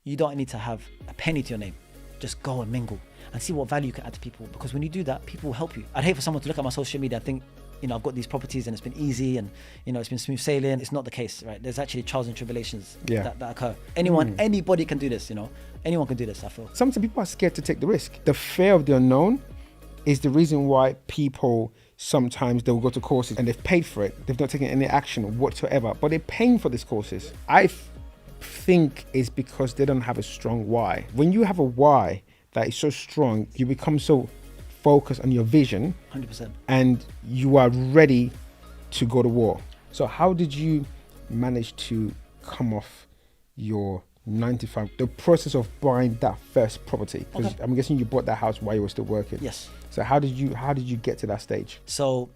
you don't need to have a penny to your name. Just go and mingle and see what value you can add to people, because when you do that, people will help you. I'd hate for someone to look at my social media and think, I've got these properties and it's been easy and, it's been smooth sailing. It's not the case, right? There's actually trials and tribulations that occur. Anybody can do this, Anyone can do this, I feel. Sometimes people are scared to take the risk. The fear of the unknown is the reason why people sometimes they'll go to courses and they've paid for it. They've not taken any action whatsoever, but they're paying for these courses. I think it's because they don't have a strong why. When you have a why that is so strong, you become so focused on your vision 100%. And you are ready to go to war. So how did you manage to come off your 95, the process of buying that first property? Because I'm guessing you bought that house while you were still working. Yes. So how did you get to that stage? So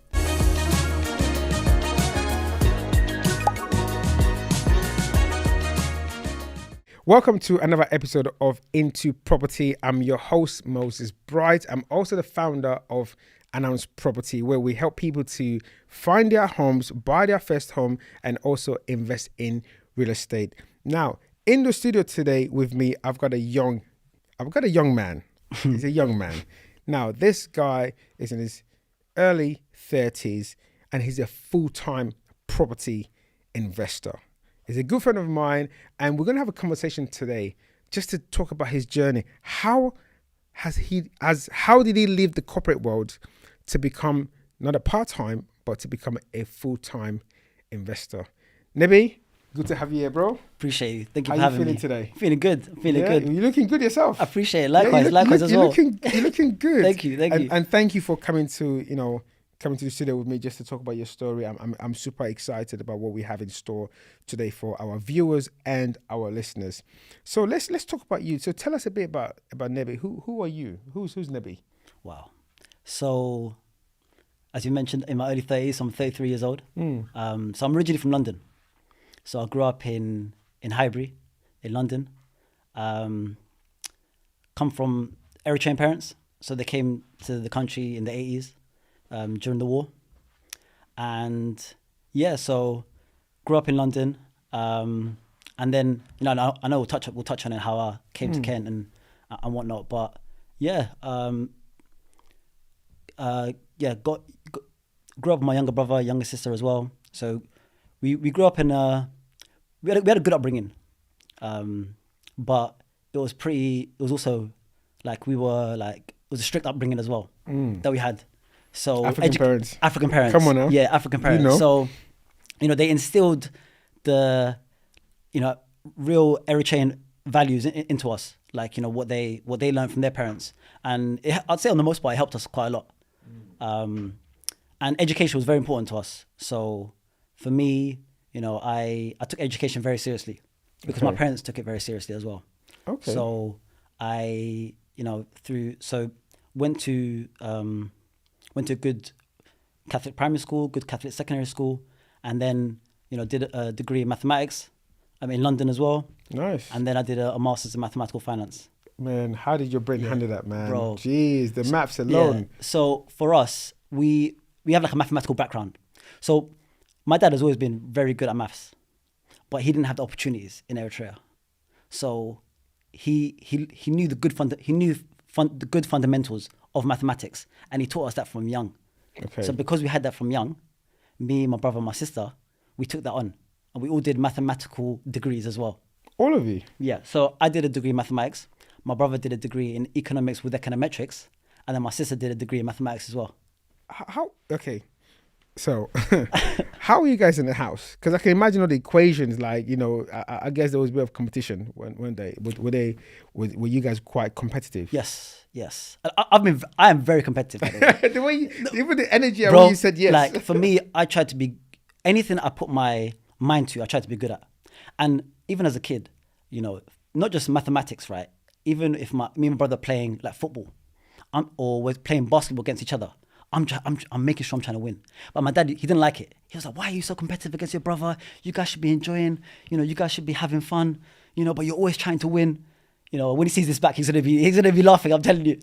welcome to another episode of Into Property. I'm your host, Moses Bright. I'm also the founder of Announce Property, where we help people to find their homes, buy their first home, and also invest in real estate. Now, in the studio today with me, I've got a young man. He's a young man. Now, this guy is in his early 30s and he's a full-time property investor. He's a good friend of mine, and we're going to have a conversation today just to talk about his journey. How did he leave the corporate world to become not a part-time, but to become a full-time investor? Nebi, good to have you here, bro. Appreciate you. Thank you for having me. How you feeling today? Feeling good. Feeling good. You're looking good yourself. I appreciate it. Likewise, likewise as well. You're looking good. Thank you. And thank you for coming to the studio with me just to talk about your story. I'm super excited about what we have in store today for our viewers and our listeners. So let's talk about you. So tell us a bit about Nebi. Who are you? Who's Nebi? Wow. So as you mentioned, in my early 30s, I'm 33 years old. So I'm originally from London. So I grew up in Highbury, in London. Come from Eritrean parents. So they came to the country in the 80s. During the war, and so grew up in London, and then I know we'll touch on it, how I came to Kent and whatnot, but grew up with my younger brother, younger sister as well. So we grew up in we had a good upbringing, but it was also like it was a strict upbringing as well that we had. So African parents. Come on now. Yeah, African parents. So, they instilled the, real Eritrean values into us, like, what they learned from their parents. And I'd say on the most part, it helped us quite a lot. And education was very important to us. So for me, I took education very seriously because my parents took it very seriously as well. Okay. So I, went to a good Catholic primary school, good Catholic secondary school, and then, did a degree in mathematics. I'm in London as well. Nice. And then I did a master's in mathematical finance. Man, how did your brain handle that, man? Bro. Jeez, the maths alone. Yeah. So for us, we have like a mathematical background. So my dad has always been very good at maths, but he didn't have the opportunities in Eritrea. So he knew the good fundamentals of mathematics, and he taught us that from young. Okay. So because we had that from young, me, my brother, and my sister, we took that on, and we all did mathematical degrees as well. All of you? Yeah. So I did a degree in mathematics. My brother did a degree in economics with econometrics, and then my sister did a degree in mathematics as well. How? Okay. So, how are you guys in the house? Because I can imagine all the equations. Like, I guess there was a bit of competition one day. Were you guys quite competitive? Yes. I am very competitive. By the way. The way even the energy, bro, when you said yes. Like for me, I tried to be anything I put my mind to. I tried to be good at, and even as a kid, not just mathematics, right? Even if me and my brother playing like football, or we're playing basketball against each other. I'm making sure I'm trying to win. But my dad, he didn't like it. He was like, why are you so competitive against your brother? You guys should be enjoying, you guys should be having fun, but you're always trying to win. When he sees this back, he's gonna be laughing, I'm telling you.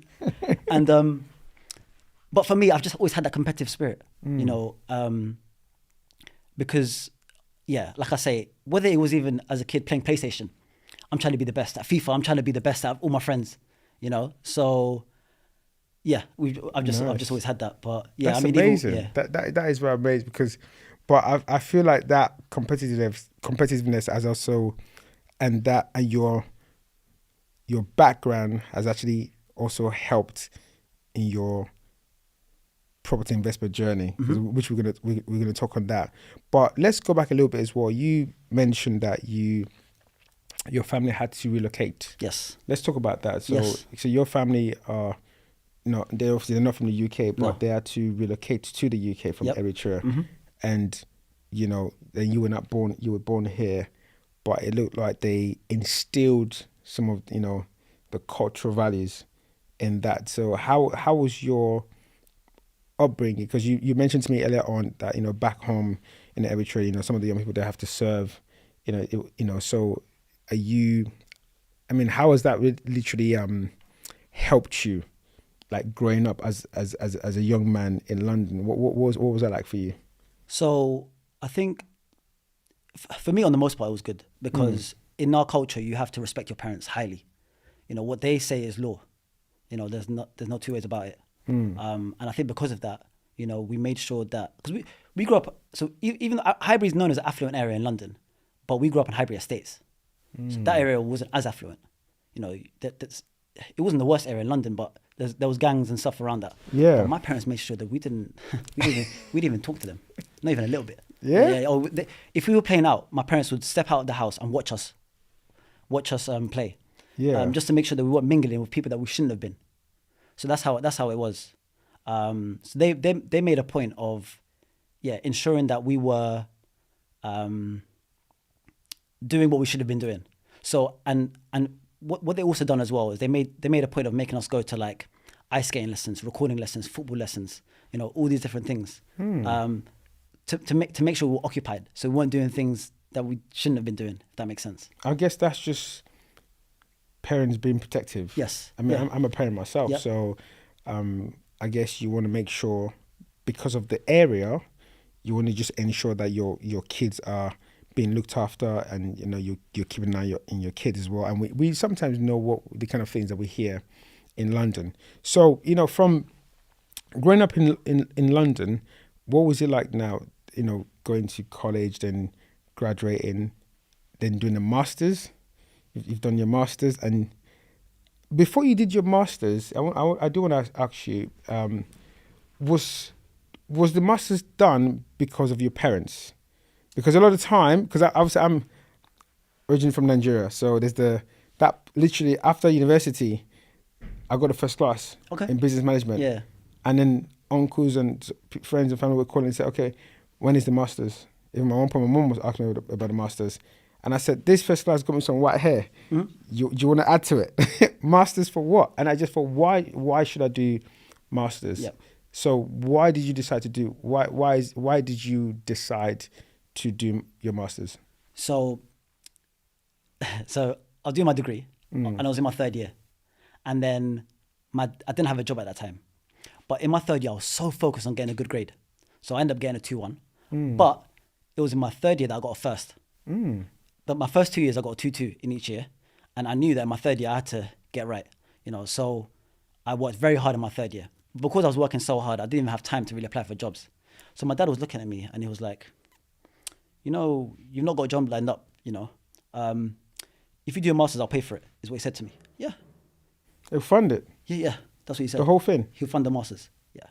And but for me, I've just always had that competitive spirit, because like I say, whether it was even as a kid playing PlayStation, I'm trying to be the best at FIFA. I'm trying to be the best out of all my friends, you know. So yeah, I've just always had that. But yeah, That's I mean, amazing. Even, That is very amazing because, but I feel like that competitiveness has also, and your background has actually also helped in your property investment journey, which we're gonna talk on that. But let's go back a little bit as well. You mentioned that your family had to relocate. yes, Let's talk about that. So yes, so your family are no, they're not from the UK, but No. they had to relocate to the UK from Yep. Eritrea, and then you were born here, but it looked like they instilled some of the cultural values in that. So how was your upbringing? Because you mentioned to me earlier on that back home in Eritrea, some of the young people they have to serve, So are you? I mean, how has that literally helped you, like growing up as a young man in London? What was that like for you? So I think for me, on the most part, it was good because in our culture, you have to respect your parents highly. What they say is law. There's no two ways about it. And I think because of that, we made sure that because we grew up. So even Highbury is known as an affluent area in London, but we grew up in Highbury Estates. So that area wasn't as affluent. It wasn't the worst area in London, but there was gangs and stuff around that. Yeah. But my parents made sure that we didn't even talk to them, not even a little bit. Yeah? If we were playing out, my parents would step out of the house and watch us play. Yeah. Just to make sure that we weren't mingling with people that we shouldn't have been. So that's how it was. So they made a point of, ensuring that we were doing what we should have been doing. So and what they also done as well is they made a point of making us go to like ice skating lessons, recording lessons, football lessons, all these different things. To make sure we were occupied, so we weren't doing things that we shouldn't have been doing. If that makes sense. I guess that's just parents being protective. Yes. I mean, Yeah. I'm a parent myself, Yep. so I guess you want to make sure, because of the area, you want to just ensure that your kids are being looked after, and you're keeping an eye on your kids as well. And we sometimes know what the kind of things that we hear in London. So from growing up in London, what was it like now? Going to college, then graduating, then doing a master's. You've done your master's, and before you did your master's, I do want to ask you, was the master's done because of your parents? Because a lot of the time, because obviously I'm originally from Nigeria, so there's that literally after university, I got a first class in business management. Yeah. And then uncles and friends and family would call and say, okay, when is the master's? Even at one point, my mum was asking me about the master's. And I said, this first class got me some white hair. Do you want to add to it? Masters for what? And I just thought, why should I do masters? Yep. So why did you decide to do? Why did you decide to do your masters? So I was doing my degree, and I was in my third year, and then I didn't have a job at that time. But in my third year, I was so focused on getting a good grade, so I ended up getting a 2-1. But it was in my third year that I got a first. But my first 2 years, I got a 2-2 in each year. And I knew that in my third year, I had to get right, So I worked very hard in my third year. Because I was working so hard, I didn't even have time to really apply for jobs. So my dad was looking at me and he was like, you've not got a job lined up, If you do a master's, I'll pay for it, is what he said to me. Yeah. They'll fund it. Yeah, that's what he said. The whole thing? He'll fund the masters, yeah.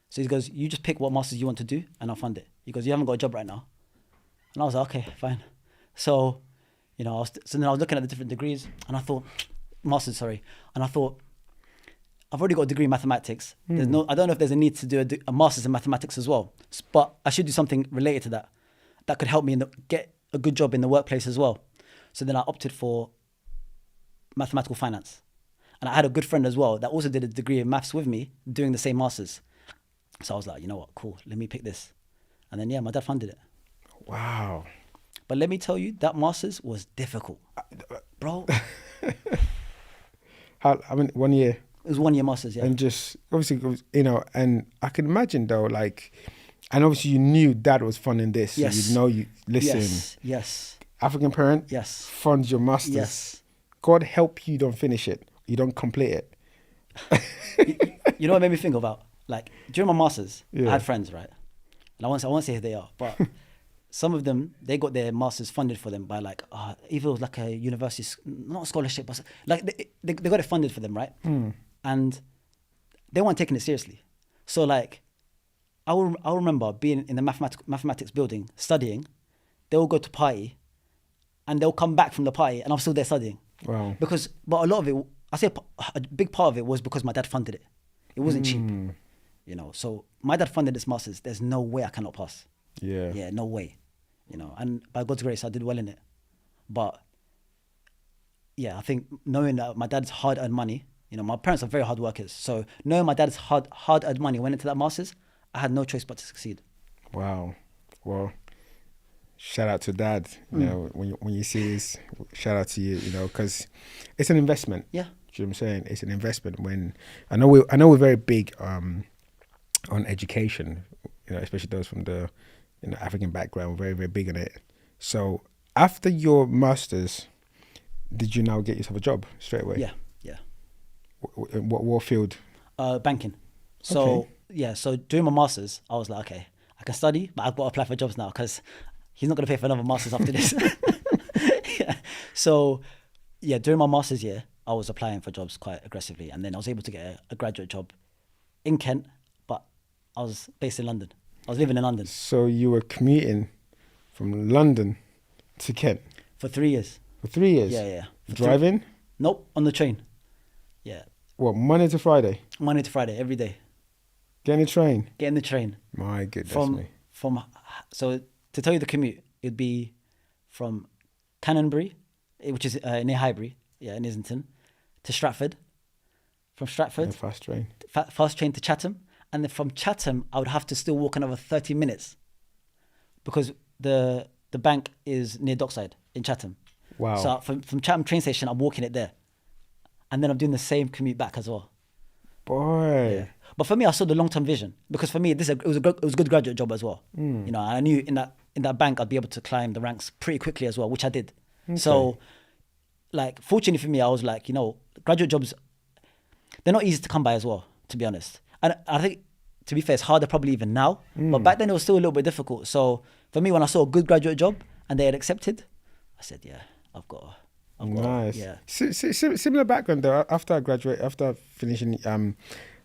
So he goes, you just pick what masters you want to do and I'll fund it. He goes, you haven't got a job right now. And I was like, okay, fine. So, then I was looking at the different degrees and I thought, and I thought, I've already got a degree in mathematics. I don't know if there's a need to do a master's in mathematics as well, but I should do something related to that could help me get a good job in the workplace as well. So then I opted for mathematical finance. And I had a good friend as well that also did a degree in maths with me, doing the same masters. So I was like, you know what, cool, let me pick this. And then, my dad funded it. Wow. But let me tell you, that masters was difficult, bro. I mean, 1 year. It was 1 year masters, yeah. And just, obviously, and I can imagine though, like, and obviously you knew dad was funding this. Yes. So you listen. Yes. African parent, Yes. funds your masters. Yes. God help you don't finish it. You don't complete it. You know what made me think about? Like, during my masters, I Yeah. had friends, right? And I won't say who they are, but some of them, they got their masters funded for them by like, either it was like a university, not a scholarship, but like they got it funded for them, right? And they weren't taking it seriously. So like, I'll remember being in the mathematics building studying. They'll go to party, and they'll come back from the party, and I'm still there studying. Wow. But a lot of it, I say a big part of it was because my dad funded it. It wasn't cheap, you know. So my dad funded this masters. There's no way I cannot pass. Yeah. Yeah, no way, you know. And by God's grace, I did well in it. But yeah, I think knowing that my dad's hard-earned money, you know, my parents are very hard workers. So knowing my dad's hard-earned money went into that masters, I had no choice but to succeed. Wow. Well, shout out to Dad. You know, when you see this, shout out to you. You know, because it's an investment. Yeah. Do you know what I'm saying? It's an investment. When I know we're very big on education. You know, especially those from the African background. We're very, very big on it. So after your masters, did you now get yourself a job straight away? Yeah, yeah. What field? Banking. So Okay. yeah, so during my masters, I was like, okay, I can study, but I've got to apply for jobs now because he's not going to pay for another masters after this. Yeah. So yeah, during my masters year, I was applying for jobs quite aggressively, and then I was able to get a graduate job in Kent, but I was based in London. I was living in London So you were commuting from London to Kent for 3 years. for 3 years? Yeah, yeah. Driving? Nope, on the train. Yeah, What, Monday to Friday? Monday to Friday, every day. Getting a train? Getting the train. My goodness me. So to tell you the commute, it'd be from Canonbury, which is near Highbury, yeah, in Islington, to Stratford. From Stratford, A fast train. fast train to Chatham, and then from Chatham, I would have to still walk another 30 minutes because the bank is near Dockside in Chatham. Wow. So from Chatham train station, I'm walking it there, and then I'm doing the same commute back as well. Boy. Yeah. But for me, I saw the long-term vision because for me, it was a good graduate job as well. You know, and I knew in that bank I'd be able to climb the ranks pretty quickly as well, which I did. So, like, fortunately for me, I was like, you know, graduate jobs, they're not easy to come by as well, to be honest. And I think, to be fair, it's harder probably even now. But back then it was still a little bit difficult. So for me, when I saw a good graduate job and they had accepted, I said, yeah, I've got. Nice. Yeah. Similar background though. After finishing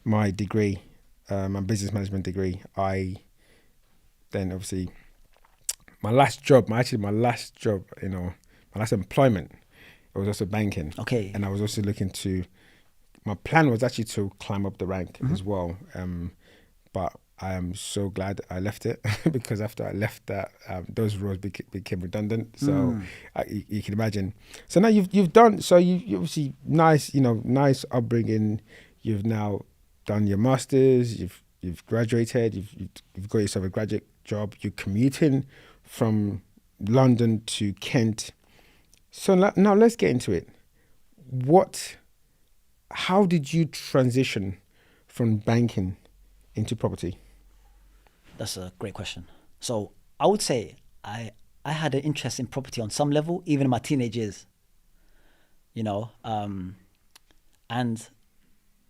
my degree, my business management degree, I then obviously my last job, you know, my last employment, it was also banking. Okay. And I was also looking to. My plan was actually to climb up the rank as well, but I am so glad I left it because after I left that, those roles became redundant. So you can imagine. So now you've done. So you obviously nice upbringing. You've now done your masters. You've graduated. You've got yourself a graduate job. You're commuting from London to Kent. So now let's get into it. How did you transition from banking into property? That's a great question. So I would say I had an interest in property on some level, even in my teenage years. You know, and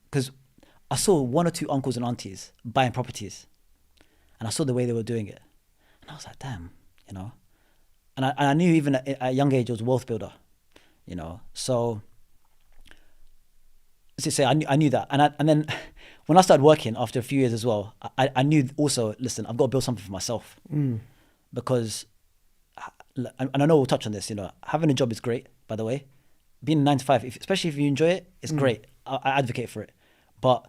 because I saw one or two uncles and aunties buying properties, and I saw the way they were doing it, and I was like, damn, you know. And I knew even at a young age I was a wealth builder, you know. So I knew that, and then when I started working after a few years as well, I knew also, listen, I've got to build something for myself, because, and I know we'll touch on this. You know, having a job is great, by the way. Being 9 to 5, especially if you enjoy it, it's great. I advocate for it, but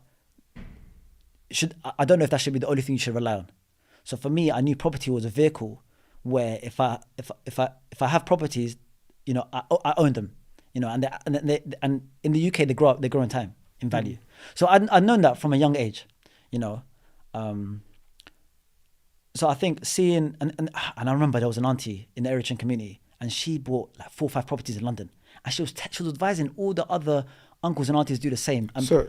I don't know if that should be the only thing you should rely on. So for me, I knew property was a vehicle where if I have properties, you know, I own them. You know, and in the UK they grow in time, in value. So I'd known that from a young age, you know. So I think seeing and I remember there was an auntie in the Eritrean community, and she bought like 4 or 5 properties in London, and she was advising all the other uncles and aunties do the same. So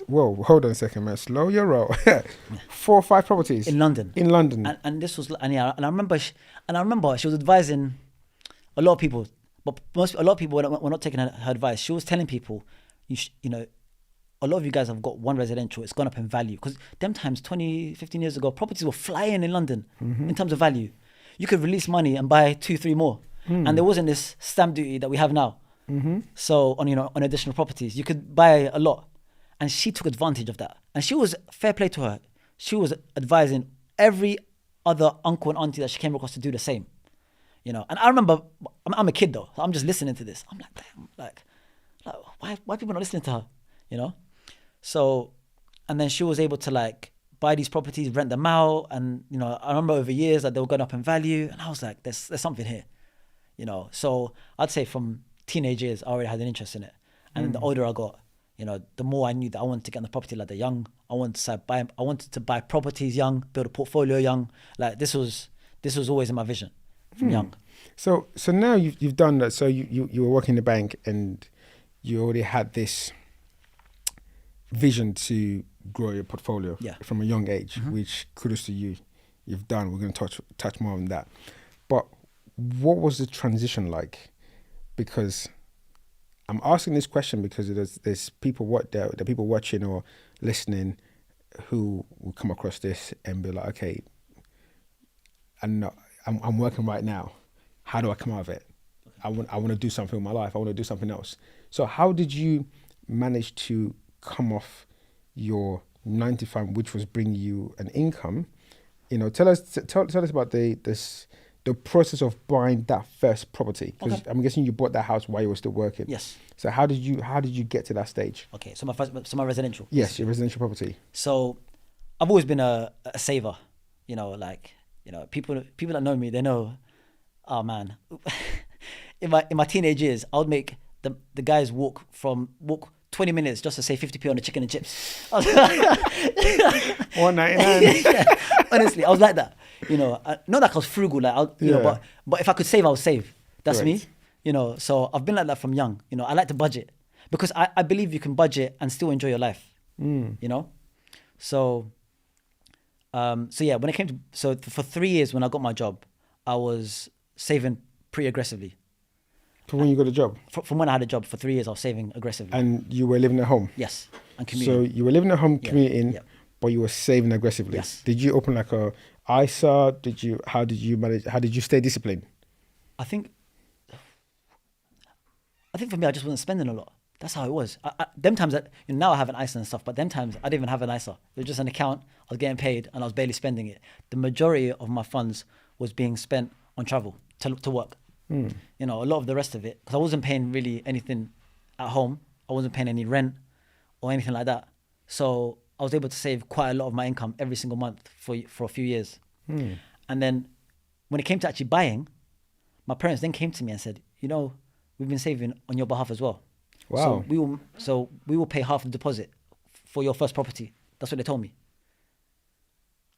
hold on a second, man. Slow your roll. 4 or 5 properties in London. In London, and this was and I remember she was advising. a lot of people, but a lot of people were not taking her advice. She was telling people, you know, a lot of you guys have got one residential. It's gone up in value because them times 20, 15 years ago, properties were flying in London in terms of value. You could release money and buy 2, 3 more, and there wasn't this stamp duty that we have now. So on additional properties, you could buy a lot, and she took advantage of that. And she was, fair play to her, she was advising every other uncle and auntie that she came across to do the same. And I remember, I'm a kid though, so I'm just listening to this. I'm like, damn, like why people not listening to her, So, and then she was able to like buy these properties, rent them out, and I remember over years that they were going up in value, and I was like, there's something here, So I'd say from teenage years, I already had an interest in it, and then the older I got, the more I knew that I wanted to get on the property ladder young. I wanted to buy properties young, build a portfolio young. Like this was always in my vision from young. So now you've done that. So you were working in the bank, and you already had this vision to grow your portfolio from a young age, which kudos to you. You've done. We're going to touch more on that. But what was the transition like? Because I'm asking this question because there's people the people watching or listening who will come across this and be like, okay, I'm working right now. How do I come out of it? I want to do something with my life. I want to do something else. So how did you manage to come off your 9 to 5, which was bringing you an income? Tell us about the process of buying that first property, because I'm guessing you bought that house while you were still working. Yes. So how did you get to that stage? Okay, so my residential. Yes, your residential property. So I've always been a saver. People that know me, they know. Oh man, in my teenage years, I would make the guys walk 20 minutes just to save 50p on the chicken and chips. $1.99. Yeah, honestly, I was like that. Not like I was frugal, but if I could save, I would save. That's Correct. me. So I've been like that from young. I like to budget because I believe you can budget and still enjoy your life. So yeah, when it came to for 3 years when I got my job, I was saving pretty aggressively. From when you got a job? From when I had a job, for 3 years I was saving aggressively. And you were living at home? Yes, and commuting. So you were living at home, commuting, but you were saving aggressively. Yes. Did you open like a ISA? How did you manage? How did you stay disciplined? I think for me, I just wasn't spending a lot. That's how it was. Them times that now I have an ISA and stuff, but them times I didn't even have an ISA. It was just an account. I was getting paid and I was barely spending it. The majority of my funds was being spent on travel to work. A lot of the rest of it, because I wasn't paying really anything at home. I wasn't paying any rent or anything like that. So I was able to save quite a lot of my income every single month for a few years. And then when it came to actually buying, my parents then came to me and said, we've been saving on your behalf as well. Wow. So we will pay half the deposit for your first property. That's what they told me.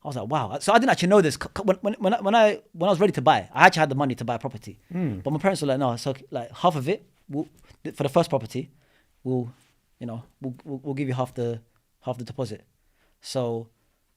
I was like, wow. So I didn't actually know this. When I was ready to buy, I actually had the money to buy a property. But my parents were like, no, so like half of it for the first property, we'll give you half the deposit. So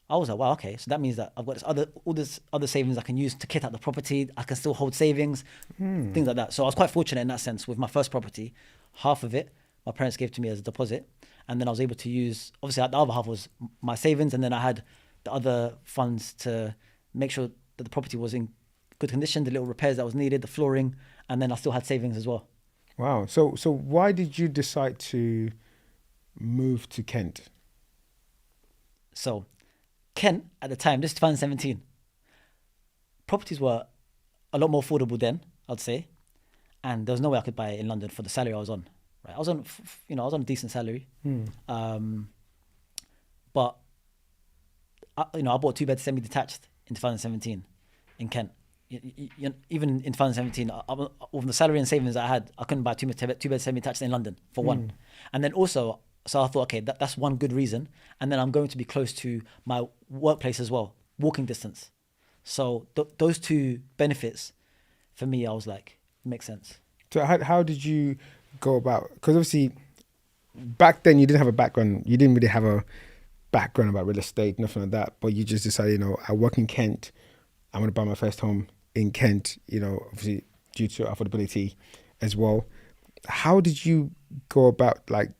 I was like, wow, okay. So that means that I've got all this other savings I can use to kit out the property. I can still hold savings, things like that. So I was quite fortunate in that sense with my first property. Half of it, my parents gave to me as a deposit. And then I was able to use, obviously the other half was my savings. And then I had the other funds to make sure that the property was in good condition, the little repairs that was needed, the flooring. And then I still had savings as well. Wow. So why did you decide to move to Kent? So Kent at the time, this is 2017, properties were a lot more affordable then, I'd say. And there was no way I could buy it in London for the salary I was on. Right, I was on, I was on a decent salary. But I bought a 2-bed semi-detached in 2017 in Kent. Even in 2017, with the salary and savings I had, I couldn't buy a 2-bed semi-detached in London for one. And then also, so I thought, okay, that's one good reason. And then I'm going to be close to my workplace as well, walking distance. So those two benefits, for me, I was like, makes sense. So how did you go about, because obviously back then you didn't have a background, you didn't really have a background about real estate, nothing like that, but you just decided, I work in Kent, I'm going to buy my first home in Kent, obviously due to affordability as well. How did you go about like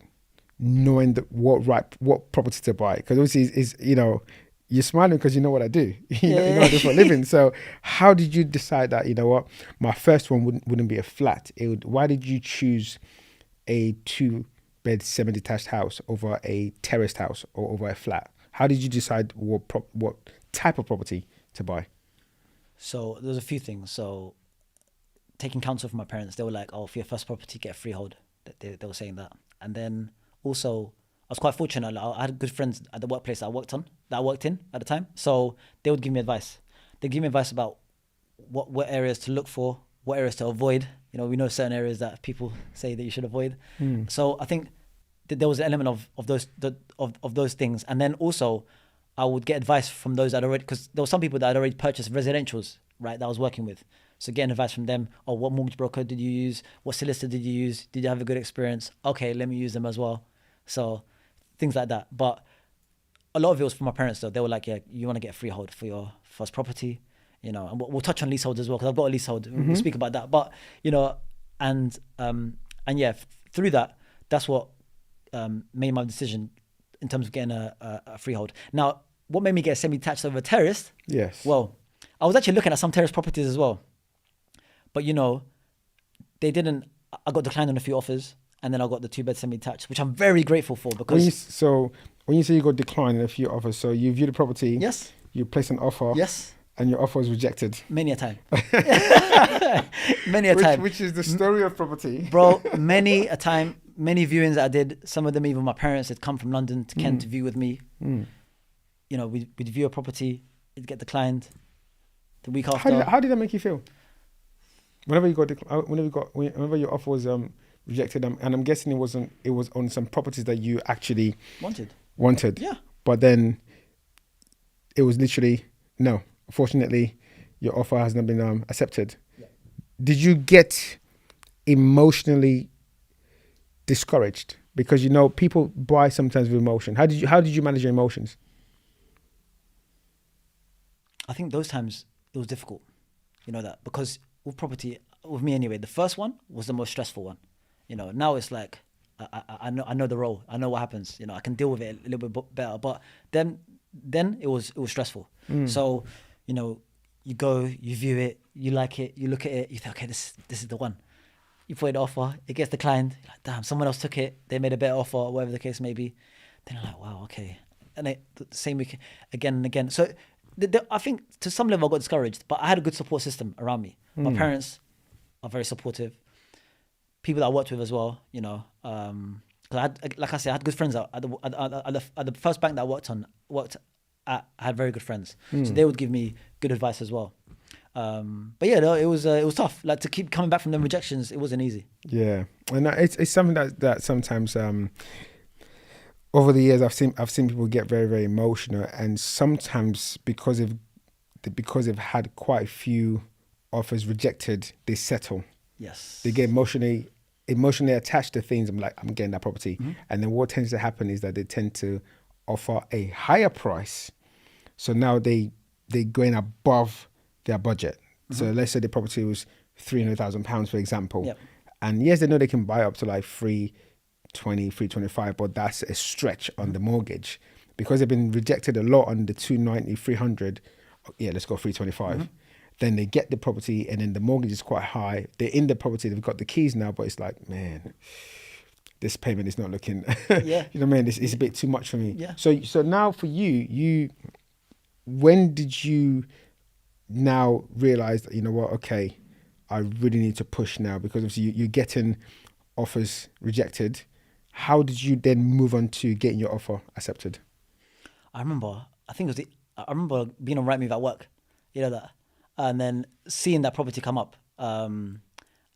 knowing what property to buy? Because obviously is you're smiling because you know what I do. You know I do for a living. So how did you decide that, you know what, my first one wouldn't be a flat? Why did you choose a 2-bed semi-detached house over a terraced house or over a flat? How did you decide what type of property to buy? So there's a few things. So taking counsel from my parents, they were like, "Oh, for your first property, get a freehold." They were saying that, and then also I was quite fortunate. Like, I had good friends at the workplace that I worked in at the time. So they would give me advice. They give me advice about what areas to look for, what areas to avoid. You know, we know certain areas that people say that you should avoid. So I think that there was an element of those things, and then also I would get advice from those that already, because there were some people that had already purchased residentials, right, that I was working with. So getting advice from them, oh, what mortgage broker did you use? What solicitor did you use? Did you have a good experience? Okay, let me use them as well. So things like that. But a lot of it was from my parents though. They were like, yeah, you want to get a freehold for your first property, you know, and we'll touch on leaseholds as well, because I've got a leasehold. We'll speak about that. But, you know, and yeah, through that, that's what made my decision in terms of getting a freehold. Now, what made me get a semi-detached over a terrace? Yes. Well, I was actually looking at some terrace properties as well. But, you know, I got declined on a few offers, and then I got the 2-bed semi-detached, which I'm very grateful for, because... When you say you got declined in a few offers, so you viewed the property, Yes. You placed an offer, Yes. and your offer was rejected. Many a time. Many a time. Which is the story of property. Bro, many a time, many viewings that I did, some of them even my parents had come from London to Kent to view with me. You know, we'd view a property, it'd get declined. The week after... How did that make you feel? Whenever your offer was rejected, and I'm guessing it was on some properties that you actually wanted. Yeah. But then it was literally no. Fortunately, your offer has not been accepted. Yeah. Did you get emotionally discouraged? Because, you know, people buy sometimes with emotion. How did you manage your emotions? I think those times it was difficult, you know, that, because with property, with me anyway, the first one was the most stressful one. You know, now it's like I know the role, I know what happens. You know, I can deal with it a little bit better. But then it was stressful. So, you know, you go, you view it, you like it, you look at it, you think, okay, this is the one. You put an offer, it gets declined. You're like, damn, someone else took it. They made a better offer, whatever the case may be. Then you're like, wow, okay. And the same week again and again. So I think to some level I got discouraged, but I had a good support system around me. My parents are very supportive. People that I worked with as well, you know, because I had good friends at the first bank that I worked at. I had very good friends, so they would give me good advice as well. But yeah, no, it was tough. Like, to keep coming back from them rejections, it wasn't easy. Yeah, and it's something that sometimes over the years I've seen people get very, very emotional, and sometimes because they've had quite a few offers rejected, they settle. Yes, they get emotionally attached to things. I'm getting that property, and then what tends to happen is that they tend to offer a higher price. So now they're going above their budget. So let's say the property was £300,000, for example. Yep. And yes, they know they can buy up to like 320, 325, but that's a stretch on the mortgage, because they've been rejected a lot on the 290, 300. Yeah, let's go 325. Then they get the property, and then the mortgage is quite high. They're in the property, they've got the keys now, but it's like, man, this payment is not looking, yeah. You know what I mean? It's a bit too much for me. Yeah. So now for you, when did you now realize that, you know what, okay, I really need to push now, because obviously you're getting offers rejected. How did you then move on to getting your offer accepted? I remember being on Rightmove at work, you know that, and then seeing that property come up, and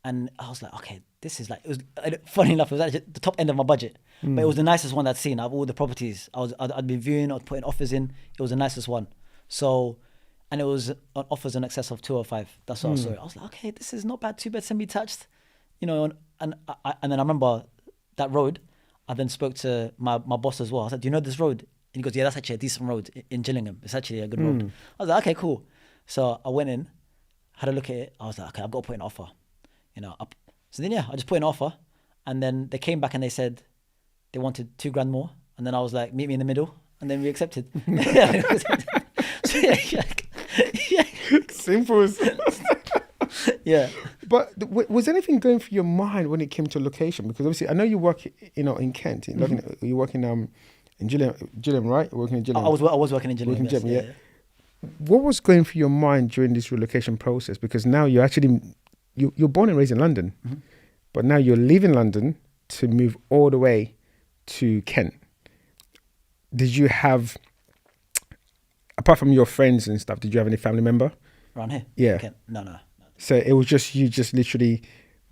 I was like, okay, this is like, it was, funny enough, it was actually the top end of my budget, but it was the nicest one I'd seen out of all the properties I'd been viewing or putting offers in. It was the nicest one. So, and it was on offers in excess of 205. That's what I saw. I was like, okay, this is not bad. 2-bed semi-detached, you know. And then I remember that road. I then spoke to my boss as well. I said, do you know this road? And he goes, yeah, that's actually a decent road in Gillingham. It's actually a good road. I was like, okay, cool. So I went in, had a look at it. I was like, okay, I've got to put in an offer. So then, I just put in an offer, and then they came back and they said they wanted $2,000 more. And then I was like, meet me in the middle. And then we accepted. So, yeah. Simple as. Yeah. But was anything going through your mind when it came to location? Because obviously, I know you work, in Kent. You work in Gillingham, right? You're working in Gillingham. I was working in Gillingham. Yeah. What was going through your mind during this relocation process? Because now you're born and raised in London, but now you're leaving London to move all the way to Kent. Did you have, apart from your friends and stuff, did you have any family member around here? Yeah. Kent? No. So it was just you, just literally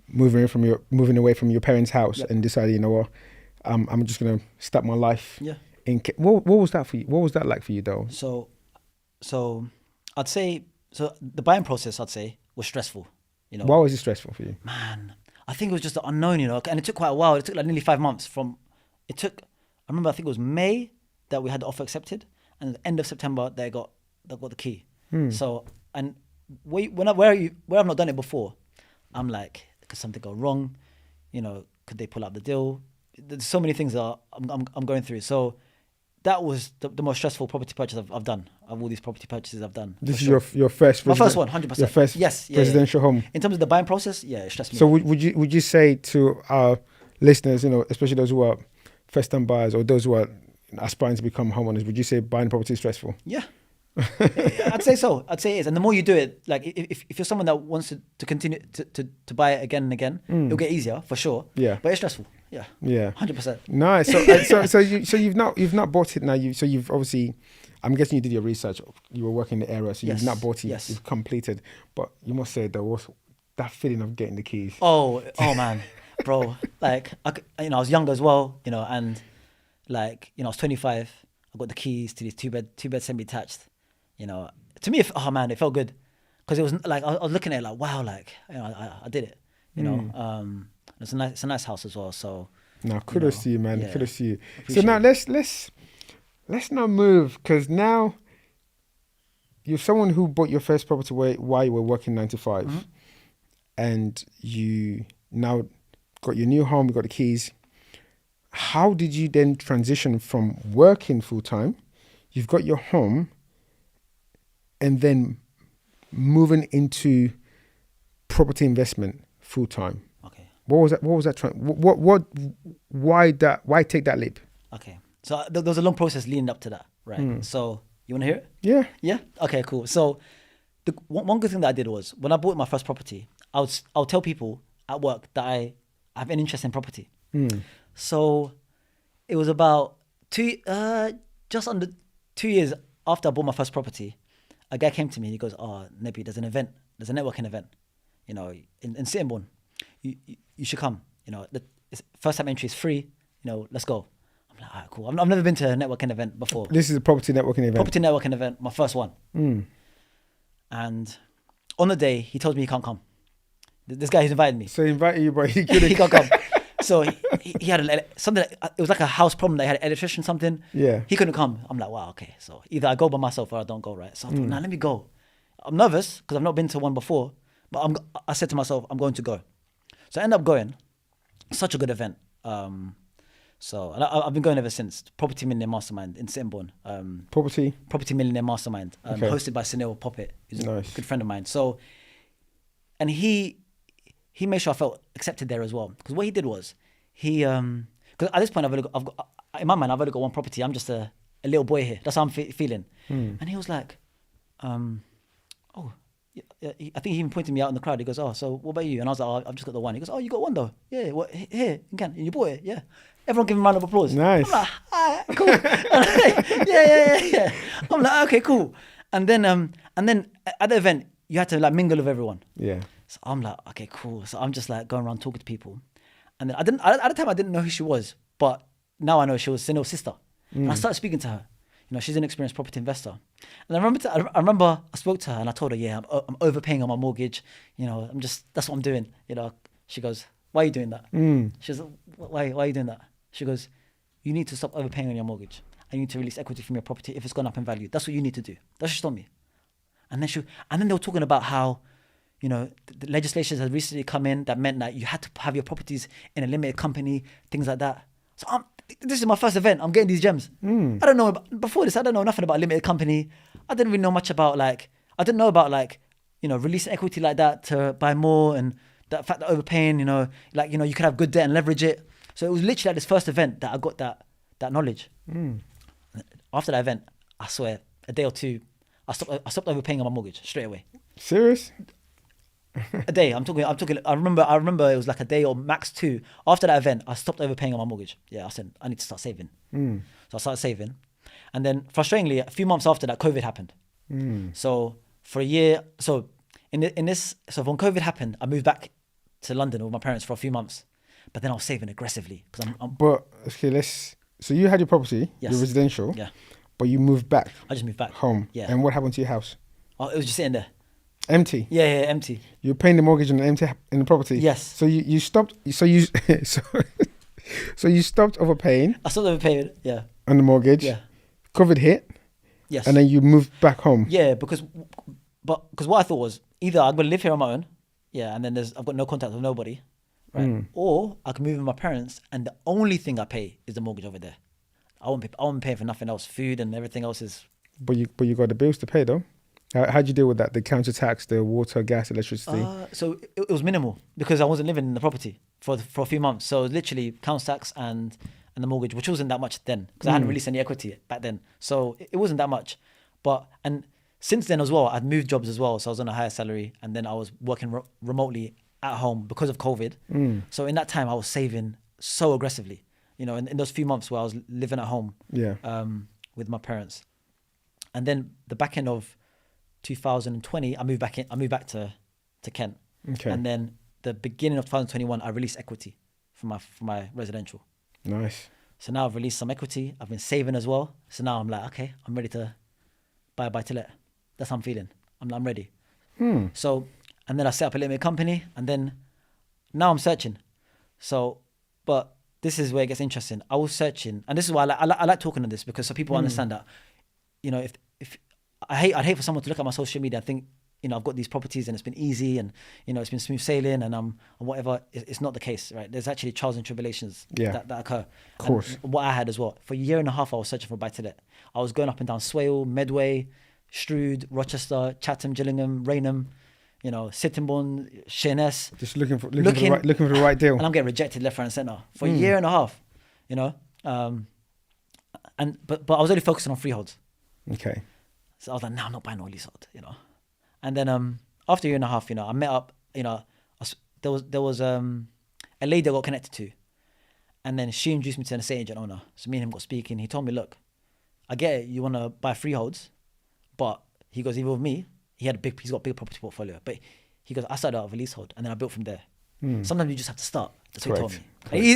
moving away from your parents' house and deciding, you know what, I'm just gonna start my life. Yeah. What was that for you? What was that like for you, though? So I'd say the buying process, I'd say, was stressful. Why was it stressful for you? Man, I think it was just the unknown, and it took quite a while. It took like nearly 5 months I remember, I think it was May that we had the offer accepted, and at the end of September they got the key. So, and where I've not done it before, I'm like, could something go wrong? Could they pull out the deal? There's so many things that I'm going through. So that was the most stressful property purchase I've done, of all these property purchases I've done. This is your first. My first one, 100%. Your first residential home. In terms of the buying process, it stressed me. So would you say to our listeners, especially those who are first-time buyers or those who are aspiring to become homeowners, would you say buying property is stressful? Yeah. I'd say so. I'd say it is. And the more you do it, like if you're someone that wants to continue to buy it again and again, it'll get easier for sure. Yeah. But it's stressful. Yeah. Yeah. 100%. Nice. So you've not bought it now. You've obviously, I'm guessing you did your research. You were working in the area, so you've not bought it. Yes. You've completed. But you must say there was that feeling of getting the keys. Oh man, bro. Like I was young as well. And like I was 25. I got the keys to these two bed semi-detached. To me, it felt good, because it was like I was looking at it like, wow, like I did it. It's a nice house as well. So now, kudos to you, man. Yeah, kudos to you. So now let's now move, because now you're someone who bought your first property while you were working 9 to 5, and you now got your new home. You got the keys. How did you then transition from working full time? You've got your home, and then moving into property investment full time. Okay. What was that? Why take that leap? Okay. So there was a long process leading up to that, right? So you want to hear it? Yeah. Yeah. Okay. Cool. So one good thing that I did was, when I bought my first property, I'll tell people at work that I have an interest in property. So it was about just under 2 years after I bought my first property, a guy came to me and he goes, "Oh, Nebi, there's a networking event, in Sittingbourne. You should come. First time entry is free. Let's go." I'm like, "All right, cool. I've never been to a networking event before." This is a property networking event. Property networking event, my first one. And on the day, he told me he can't come. This guy who's invited me. So he invited you, but he couldn't. He can't come. So he had something. It was like a house problem. They had an electrician, something. Yeah. He couldn't come. I'm like, wow, okay. So either I go by myself or I don't go, right? So I thought, let me go. I'm nervous because I've not been to one before, but I said to myself, I'm going to go. So I ended up going. Such a good event. So I've been going ever since. Property Millionaire Mastermind in Sittingbourne. Property Millionaire Mastermind, hosted by Sunil Poppet, who's a good friend of mine. So, and he made sure I felt accepted there as well. Because what he did was, because at this point in my mind I've only got one property. I'm just a little boy here. That's how I'm feeling. And he was like, I think he even pointed me out in the crowd. He goes, "Oh, so what about you?" And I was like, "Oh, I've just got the one." He goes, "Oh, you got one though? Yeah, what? Here, you bought it? Yeah." Everyone give him a round of applause. Nice. I'm like, all right, cool. Yeah. I'm like, okay, cool. And then at the event, you had to like mingle with everyone. Yeah. So I'm like, okay, cool. So I'm just like going around talking to people. And then at the time I didn't know who she was, but now I know she was Sunil's sister. And I started speaking to her. She's an experienced property investor. And I remember I spoke to her and I told her, yeah, I'm overpaying on my mortgage. That's what I'm doing. She goes, "Why are you doing that?" She goes, why are you doing that? She goes, "You need to stop overpaying on your mortgage. And you need to release equity from your property if it's gone up in value. That's what you need to do." That's what she told me. And then they were talking about how, the legislation has recently come in that meant that you had to have your properties in a limited company, things like that. So this is my first event. I'm getting these gems. I don't know before this. I don't know nothing about limited company. I didn't really know much about I didn't know about releasing equity like that to buy more, and the fact that overpaying. You could have good debt and leverage it. So it was literally at this first event that I got that knowledge. After that event, I swear, a day or two, I stopped overpaying on my mortgage straight away. Serious? A day. I'm talking. I remember it was like a day or max two. After that event, I stopped overpaying on my mortgage. Yeah, I said I need to start saving. So I started saving, and then frustratingly, a few months after that, COVID happened. So for a year, so when COVID happened, I moved back to London with my parents for a few months, but then I was saving aggressively because I'm. But okay, So you had your property, Yes. your residential. Yeah. But you moved back. I just moved back home. Yeah. And what happened to your house? Oh, it was just sitting there. Empty. Yeah, empty. You're paying the mortgage on the property. Yes. So you stopped. So you so you stopped overpaying. I stopped overpaying. Yeah. On the mortgage. Yeah. COVID hit. Yes. And then you moved back home. Yeah, because what I thought was either I'm gonna live here on my own, yeah, and then I've got no contact with nobody, right? Or I can move with my parents, and the only thing I pay is the mortgage over there. I won't pay for nothing else. Food and everything else is. But you got the bills to pay though. How'd you deal with that? The council tax, the water, gas, electricity. So it was minimal because I wasn't living in the property for a few months. So literally council tax and the mortgage, which wasn't that much then because I hadn't released any equity back then. So it wasn't that much. And since then as well, I'd moved jobs as well. So I was on a higher salary, and then I was working remotely at home because of COVID. So in that time, I was saving so aggressively. In those few months where I was living at home, with my parents, and then the back end of 2020, I moved back to Kent, and then the beginning of 2021, I released equity for my residential. Nice. So now I've released some equity. I've been saving as well. So now I'm like, okay, I'm ready to buy a buy-to-let. That's how I'm feeling. I'm ready. So, and then I set up a limited company, and then now I'm searching. So, but this is where it gets interesting. I was searching, and this is why I like talking on this, because so people understand that, if I'd hate for someone to look at my social media and think, I've got these properties and it's been easy and, it's been smooth sailing and whatever. It's not the case, right? There's actually trials and tribulations that occur. Of course. And what I had as well. For a year and a half, I was searching for a buy-to-let. I was going up and down Swale, Medway, Strood, Rochester, Chatham, Gillingham, Raynham, Sittingbourne, Sheerness. Just looking for the right deal. And I'm getting rejected left, right, and centre for a year and a half, but I was only focusing on freeholds. Okay. So I was like, no, I'm not buying no leasehold, And then after a year and a half, I met up, there was a lady I got connected to, and then she introduced me to an estate agent owner. So me and him got speaking. He told me, look, I get it, you want to buy freeholds, but he goes, even with me, he's got a big property portfolio, but he goes, I started out with a leasehold and then I built from there. Sometimes you just have to start. That's what he told me.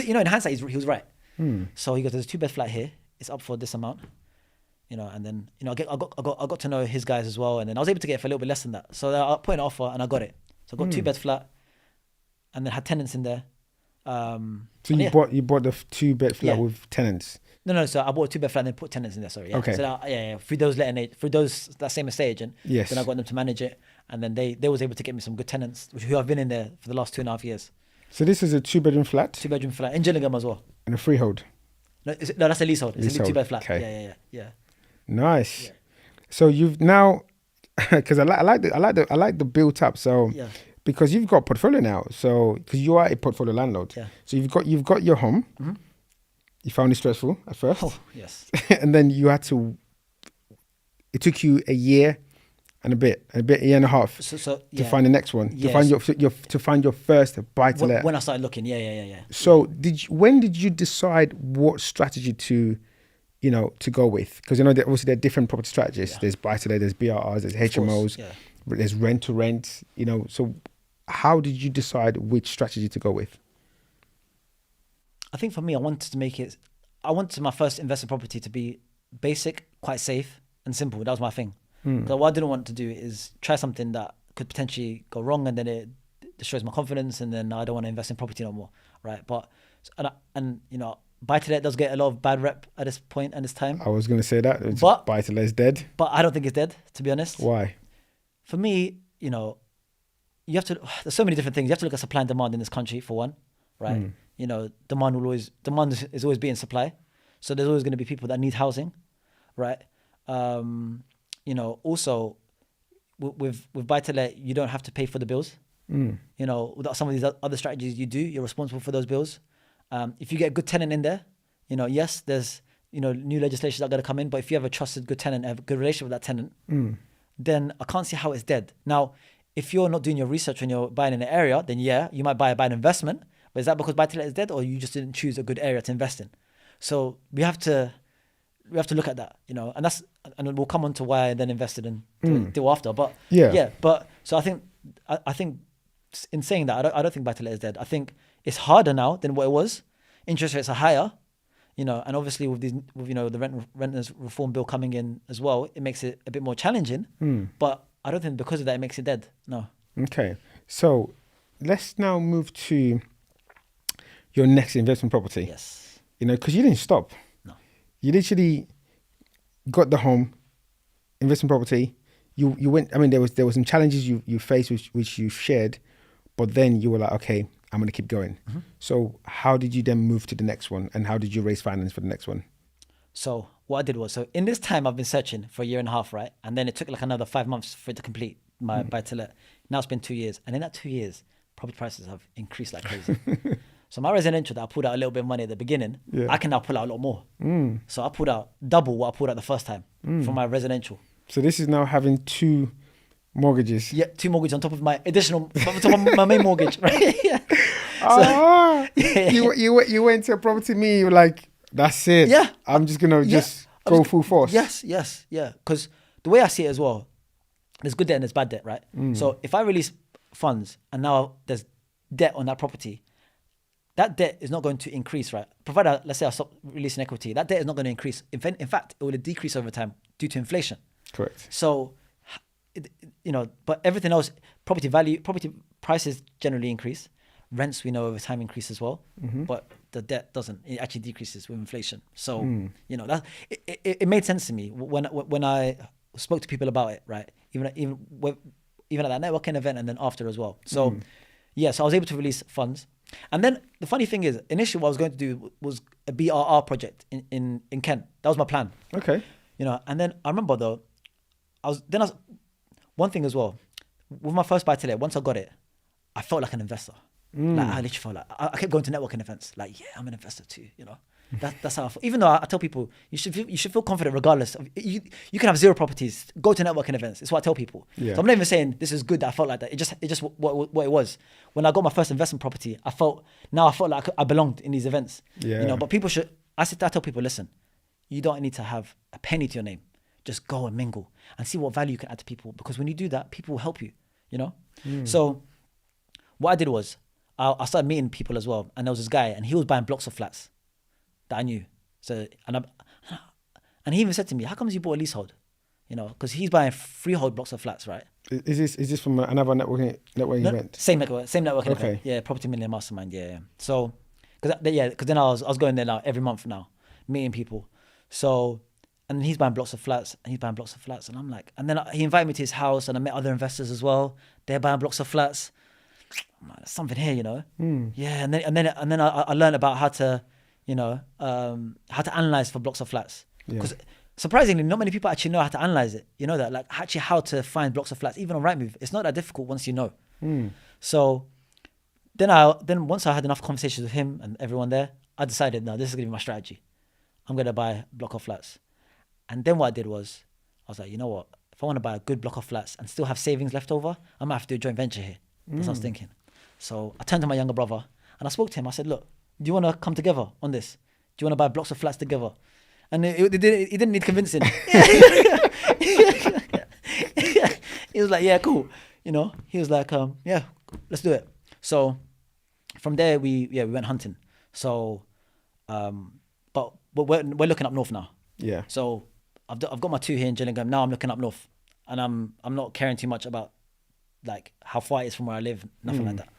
And in hindsight, he was right. So he goes, there's a 2-bed flat here. It's up for this amount. And then I got to know his guys as well, and then I was able to get it for a little bit less than that. So I put an offer and I got it. So I got 2-bed flat, and then had tenants in there. So you bought the 2-bed flat with tenants. No. So I bought a 2-bed flat and then put tenants in there. Sorry. Yeah. Okay. So through that same estate agent. Yes. Then I got them to manage it, and then they was able to get me some good tenants, who have been in there for the last 2.5 years. So this is a 2-bedroom flat. 2-bedroom flat in Gillingham as well. And a freehold. No, that's a leasehold. It's a 2-bed flat. Okay. Yeah. Nice. Yeah. So you've now, because I like the built up. So because you've got a portfolio now. So because you are a portfolio landlord. Yeah. So you've got your home. Mm-hmm. You found it stressful at first. Oh, yes. And then you had to. It took you a year and a year and a half to find the next one. Yes. To find your first buy-to-let. When I started looking, yeah. So when did you decide what strategy to go with? Because obviously there are different property strategies. Yeah. There's buy-to-let, there's BRRs, there's HMOs, there's rent-to-rent. So how did you decide which strategy to go with? I think for me, I wanted my first investment property to be basic, quite safe, and simple. That was my thing. So what I didn't want to do is try something that could potentially go wrong, and then it destroys my confidence, and then I don't want to invest in property no more, right? But buy-to-let does get a lot of bad rep at this point and this time. I was going to say that. But buy-to-let is dead. But I don't think it's dead, to be honest. Why? For me, you have to. There's so many different things. You have to look at supply and demand in this country for one, right? You know, demand is always beating supply, so there's always going to be people that need housing, right? You know, also with buy to let, you don't have to pay for the bills. You know, without some of these other strategies you do, you're responsible for those bills. If you get a good tenant in there, you know, yes, there's, you know, new legislation that got to come in, but if you have a trusted good tenant, have a good relationship with that tenant, then I can't see how it's dead. Now, if you're not doing your research when you're buying in an area, then yeah, you might buy a bad investment. But is that because buy to let is dead, or you just didn't choose a good area to invest in? So we have to look at that, you know, and we'll come on to why I then invested in deal after. But but so I think in saying that, I don't think buy to let is dead. I think it's harder now than what it was. Interest rates are higher, you know, and obviously with you know, the renters reform bill coming in as well, it makes it a bit more challenging. But I don't think because of that it makes it dead. No. Okay, so let's now move to your next investment property. Yes. You know, because you didn't stop. No. You literally got the home, investment property. You went. I mean, there was some challenges you faced, which you shared, but then you were like, okay, I'm going to keep going. So how did you then move to the next one, and how did you raise finance for the next one? So what I did was, so in this time I've been searching for a year and a half, right? And then it took like another 5 months for it to complete my buy to let. Now it's been 2 years, and in that 2 years, property prices have increased like crazy. So my residential that I pulled out a little bit of money at the beginning, I can now pull out a lot more. So I pulled out double what I pulled out the first time from my residential. So this is now having 2 mortgages. Yeah, 2 mortgages on top of my additional, on top of my main mortgage, right? So, You went to a property meeting, you were like, that's it. Yeah. I'm just going to go full force. Yes. Because the way I see it as well, there's good debt and there's bad debt, right? So if I release funds and now there's debt on that property, that debt is not going to increase, right? Provided, let's say I stop releasing equity, that debt is not going to increase. In fact, it will decrease over time due to inflation. Correct. So, you know, but everything else, property prices generally increase. Rents, we know, over time increase as well. But the debt doesn't. It actually decreases with inflation. So, you know, that it made sense to me when I spoke to people about it, right? Even at that networking event and then after as well. So, so I was able to release funds. And then the funny thing is, initially what I was going to do was a BRR project in Kent. That was my plan. Okay. You know, and then I remember though, one thing as well, with my first buy to let, once I got it, I felt like an investor. Like I literally felt like I kept going to networking events. Like, yeah, I'm an investor too. You know, that's how I feel. Even though I tell people you should feel confident regardless of you can have 0 properties. Go to networking events. It's what I tell people. Yeah. So I'm not even saying this is good that I felt like that. It just what it was. When I got my first investment property, I felt like I belonged in these events. Yeah. You know, but people should. I tell people, listen, you don't need to have a penny to your name. Just go and mingle and see what value you can add to people. Because when you do that, people will help you. You know. So what I did was, I started meeting people as well, and there was this guy, and he was buying blocks of flats that I knew. So and he even said to me, "How comes you bought a leasehold?" You know, because he's buying freehold blocks of flats, right? Is this from another networking event? Same networking Okay. event. Yeah, Property Millionaire Mastermind. Yeah. So because then I was going there now every month now, meeting people. So and he's buying blocks of flats, and I'm like, and then he invited me to his house, and I met other investors as well. They're buying blocks of flats. I'm like, there's something here, you know. Yeah, and then I learned about how to, you know, how to analyze for blocks of flats. Because surprisingly, not many people actually know how to analyze it. You know that, like actually how to find blocks of flats, even on Rightmove. It's not that difficult once you know. So then once I had enough conversations with him and everyone there, I decided, no, this is gonna be my strategy. I'm gonna buy a block of flats. And then what I did was, I was like, you know what? If I want to buy a good block of flats and still have savings left over, I might have to do a joint venture here. That's what I was thinking. So I turned to my younger brother and I spoke to him. I said, look, do you want to come together on this? Do you want to buy blocks of flats together? And he didn't need convincing. He was like, yeah, cool. You know, he was like, yeah, let's do it. So from there, we went hunting. So, but we're looking up north now. Yeah. So I've got my 2 here in Gillingham. Now I'm looking up north, and I'm not caring too much about like how far it is from where I live, nothing like that.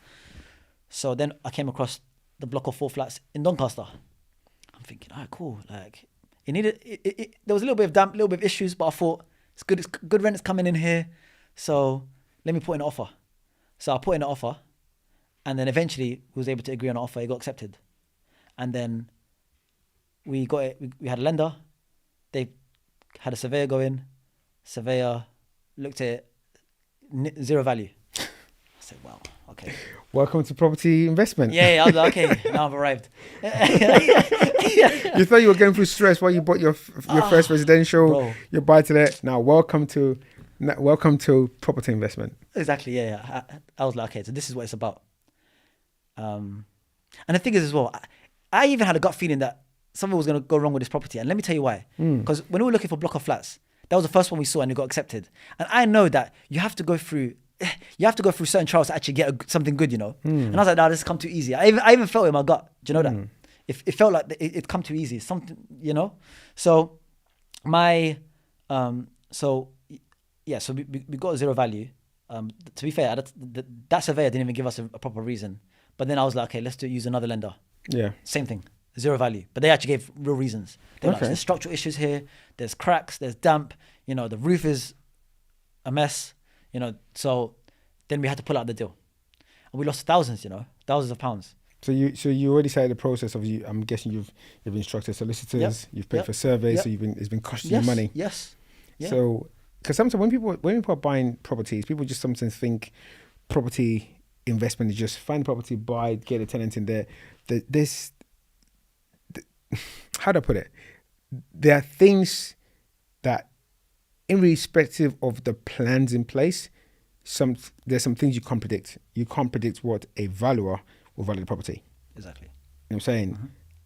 So then I came across the block of 4 flats in Doncaster. I'm thinking, all right, cool. Like it needed there was a little bit of damp, a little bit of issues, but I thought it's good rent is coming in here, so let me put in an offer. So I put in an offer, and then eventually we was able to agree on an offer. It got accepted, and then we got it. We had a lender. They had a surveyor go in. Surveyor looked at it, zero value. I said, "Wow, okay." Welcome to property investment. Yeah, I was like, okay, now I've arrived. You thought you were going through stress while you bought your first residential, bro. your buy-to-let. Now, welcome to property investment. Exactly, yeah. I was like, okay, so this is what it's about. And the thing is as well, I even had a gut feeling that something was going to go wrong with this property. And let me tell you why. Because when we were looking for block of flats, that was the first one we saw and it got accepted. And I know that you have to go through certain trials to actually get something good, you know. And I was like, nah, this has come too easy. I even felt it in my gut. Do you know that? It felt like it come too easy. Something, you know. So so we got zero value. To be fair, that surveyor didn't even give us a proper reason. But then I was like, okay, let's use another lender. Yeah. Same thing, zero value. But they actually gave real reasons. They were like, there's structural issues here. There's cracks. There's damp. You know, the roof is a mess. You know, so then we had to pull out the deal, and we lost thousands of pounds. So you already started the process of you. I'm guessing you've instructed solicitors. You've paid for surveys. So it's been costing you money. Yes. Yeah. So because sometimes when people are buying properties, people just sometimes think property investment is just find property, buy, get a tenant in there. How do I put it? There are things that, irrespective of the plans in place, there's some things you can't predict. You can't predict what a valuer will value the property. Exactly. You know what I'm saying?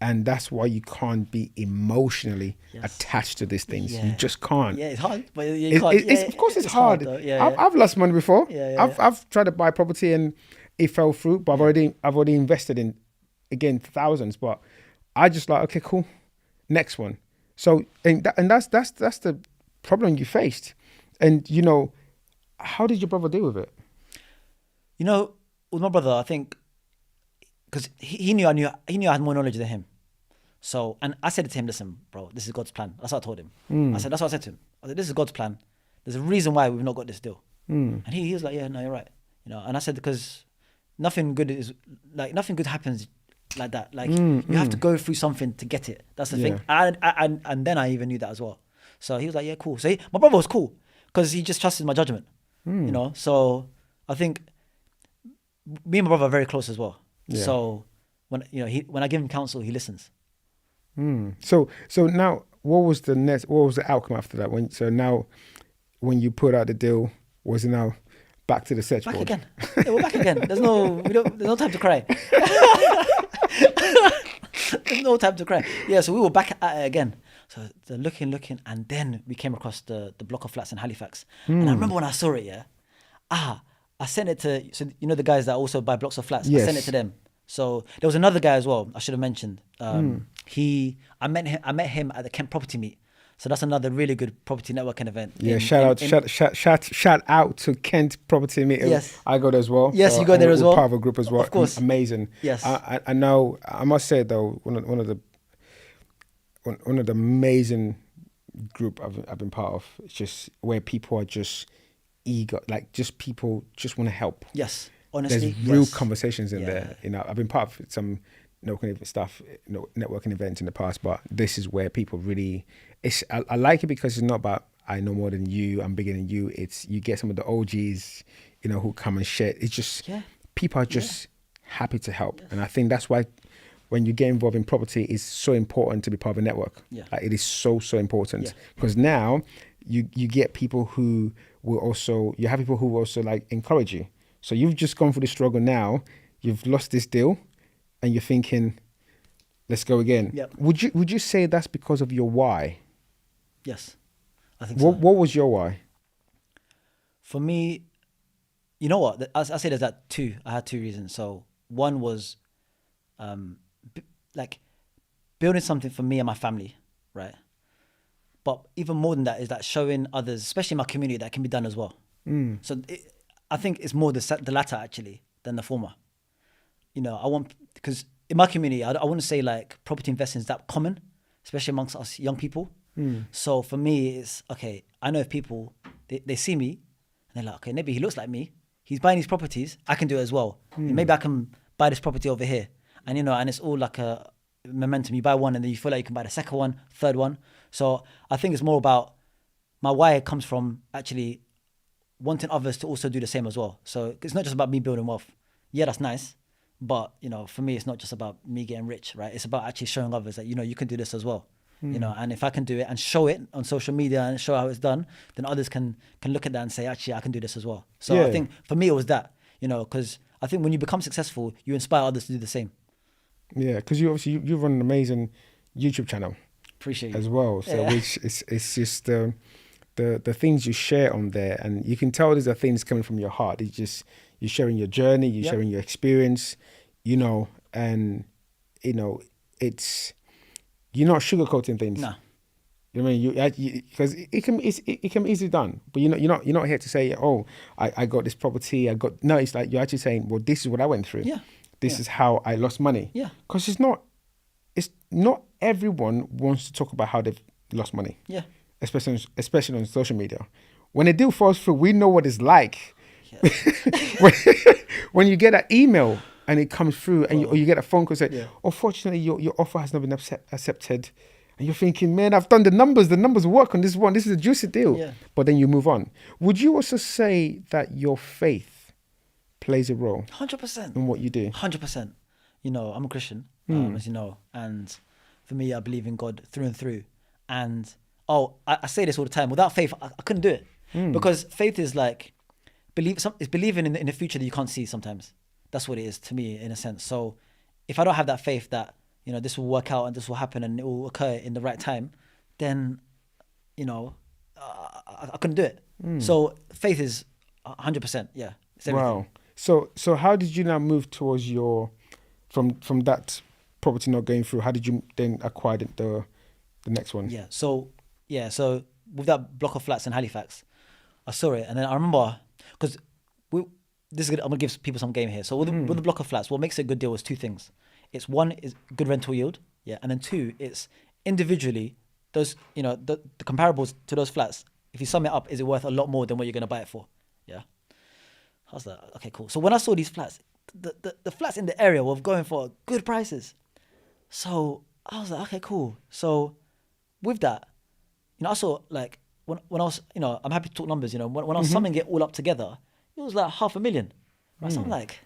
And that's why you can't be emotionally attached to these things. Yeah. You just can't. Yeah, it's hard, but you can't. Of course, it's hard. Though. I've lost money before. Yeah. I've tried to buy property and it fell through, but I've already invested in, again, thousands. But I just like, okay, cool, next one. So and that's the problem you faced. And you know, how did your brother deal with it? You know, with my brother, I think because he knew I had more knowledge than him. So, and I said to him, listen, bro, this is God's plan. That's what I told him. That's what I said to him. I said, this is God's plan. There's a reason why we've not got this deal. And he was like, yeah, no, you're right. You know, and I said, because nothing good happens like that. Like you have to go through something to get it. That's the thing. And then I even knew that as well. So he was like, yeah, cool. So my brother was cool because he just trusted my judgment, you know? So I think me and my brother are very close as well. Yeah. So when I give him counsel, he listens. So now what was the outcome after that? When you put out the deal, was it now back to the search Back board? again. Yeah, we're back again. There's no time to cry. There's no time to cry. Yeah, so we were back at it again. So they're looking, and then we came across the block of flats in Halifax. And I remember when I saw it, I sent it to, so you know the guys that also buy blocks of flats? Yes. I sent it to them. So there was another guy as well, I should have mentioned. I met him at the Kent Property Meet. So that's another really good property networking event. Yeah, shout out to Kent Property Meet. Yes. I go there as well. Yes, you go there as well. Part of a group as well. Of course. Amazing. Yes. I know, I must say though, one of the amazing group I've been part of, it's just where people are just eager, like just people just want to help. Yes. Honestly, there's real conversations in there. You know, I've been part of some networking events in the past, but this is where people really. I like it because it's not about I know more than you, I'm bigger than you. It's you get some of the OGs, you know, who come and share. It's just people are just happy to help, and I think that's why when you get involved in property, it's so important to be part of a network. Yeah, like it is so important because now you get people who will also have people who will also like encourage you. So you've just gone through the struggle now, you've lost this deal and you're thinking, let's go again. Yep. Would you say that's because of your why? Yes, I think so. What was your why? For me, you know what? I say there's that two. I had two reasons. So one was like building something for me and my family, right? But even more than that is that showing others, especially my community, that can be done as well. So I think it's more the latter actually than the former. You know, because in my community, I want to say like property investing is that common, especially amongst us young people. So for me, it's okay. I know if people they see me and they're like, okay, maybe he looks like me. he's buying these properties, I can do it as well. Maybe I can buy this property over here. And, and it's all like a momentum. You buy one and then you feel like you can buy the second one, third one. So I think it's more about my why comes from actually wanting others to also do the same as well. So it's not just about me building wealth. Yeah, that's nice. But, for me, it's not just about me getting rich, right? It's about actually showing others that, you can do this as well. And if I can do it and show it on social media and show how it's done, then others can look at that and say, actually, I can do this as well. So I think for me, it was that, because I think when you become successful, you inspire others to do the same. Yeah, because you run an amazing YouTube channel. Appreciate you. As well. So which it's just the things you share on there, and you can tell these are things coming from your heart. It's just you're sharing your journey, you're sharing your experience, and it's you're not sugarcoating things. No. You know what I mean? Because it can be easily done, but you're not here to say, oh, I got this property, no. It's like you're actually saying, well, this is what I went through. Yeah. This is how I lost money. Yeah. Because it's not everyone wants to talk about how they've lost money. Yeah. Especially on social media. When a deal falls through, we know what it's like. Yeah. when you get an email and it comes through, and or you get a phone call saying, unfortunately, your offer has not been accepted. And you're thinking, man, I've done the numbers work on this one. This is a juicy deal. Yeah. But then you move on. Would you also say that your faith plays a role 100% in what you do? 100%. I'm a Christian, as you know, and for me, I believe in God through and through. And I say this all the time. Without faith, I couldn't do it, because faith is like it's believing in the future that you can't see. Sometimes that's what it is to me, in a sense. So if I don't have that faith that this will work out and this will happen and it will occur in the right time, then I couldn't do it. So faith is 100%. Yeah. It's everything. Wow. So how did you now move towards from that property not going through? How did you then acquire the next one? Yeah. So with that block of flats in Halifax, I saw it, and then I remember, because I'm gonna give people some game here. So with the block of flats, what makes it a good deal is two things. It's one is good rental yield, and then two, it's individually those the comparables to those flats. If you sum it up, is it worth a lot more than what you're gonna buy it for? Yeah. I was like, okay, cool. So when I saw these flats, the flats in the area were going for good prices. So I was like, okay, cool. So with that, I saw, like, when I was, I'm happy to talk numbers, when I was summing it all up together, it was like $500,000. Right? So I'm like,